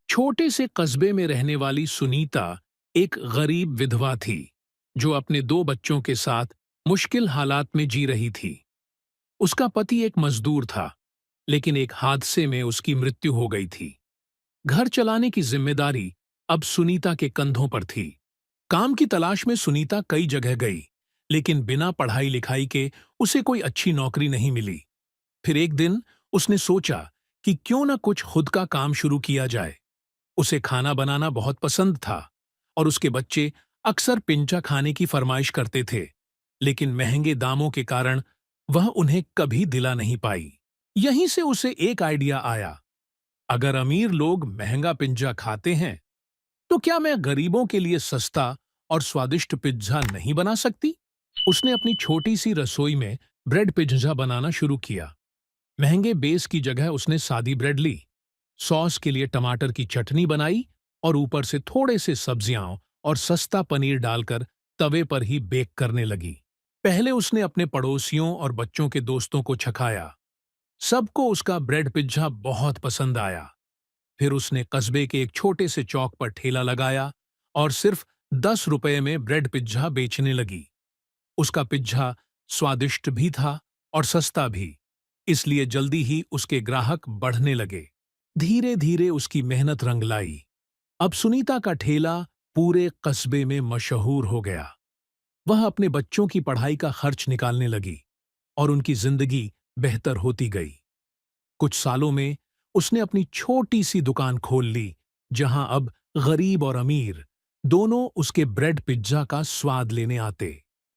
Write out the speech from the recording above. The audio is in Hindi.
छोटे से कस्बे में रहने वाली सुनीता एक गरीब विधवा थी जो अपने दो बच्चों के साथ मुश्किल हालात में जी रही थी। उसका पति एक मजदूर था, लेकिन एक हादसे में उसकी मृत्यु हो गई थी। घर चलाने की जिम्मेदारी अब सुनीता के कंधों पर थी। काम की तलाश में सुनीता कई जगह गई, लेकिन बिना पढ़ाई लिखाई के उसे कोई अच्छी नौकरी नहीं मिली। फिर एक दिन उसने सोचा कि क्यों न कुछ खुद का काम शुरू किया जाए। उसे खाना बनाना बहुत पसंद था और उसके बच्चे अक्सर पिंचा खाने की फरमाइश करते थे, लेकिन महंगे दामों के कारण वह उन्हें कभी दिला नहीं पाई। यहीं से उसे एक आइडिया आया, अगर अमीर लोग महंगा पिज्जा खाते हैं तो क्या मैं गरीबों के लिए सस्ता और स्वादिष्ट पिज्जा नहीं बना सकती? उसने अपनी छोटी सी रसोई में ब्रेड पिज्जा बनाना शुरू किया। महंगे बेस की जगह उसने सादी ब्रेड ली, सॉस के लिए टमाटर की चटनी बनाई और ऊपर से थोड़े से सब्जियां और सस्ता पनीर डालकर तवे पर ही बेक करने लगी। पहले उसने अपने पड़ोसियों और बच्चों के दोस्तों को छकाया। सबको उसका ब्रेड पिज्जा बहुत पसंद आया। फिर उसने कस्बे के एक छोटे से चौक पर ठेला लगाया और सिर्फ 10 रुपए में ब्रेड पिज्जा बेचने लगी। उसका पिज्जा स्वादिष्ट भी था और सस्ता भी, इसलिए जल्दी ही उसके ग्राहक बढ़ने लगे। धीरे धीरे उसकी मेहनत रंग लाई। अब सुनीता का ठेला पूरे कस्बे में मशहूर हो गया। वह अपने बच्चों की पढ़ाई का खर्च निकालने लगी और उनकी जिंदगी बेहतर होती गई। कुछ सालों में उसने अपनी छोटी सी दुकान खोल ली, जहां अब गरीब और अमीर दोनों उसके ब्रेड पिज्जा का स्वाद लेने आते।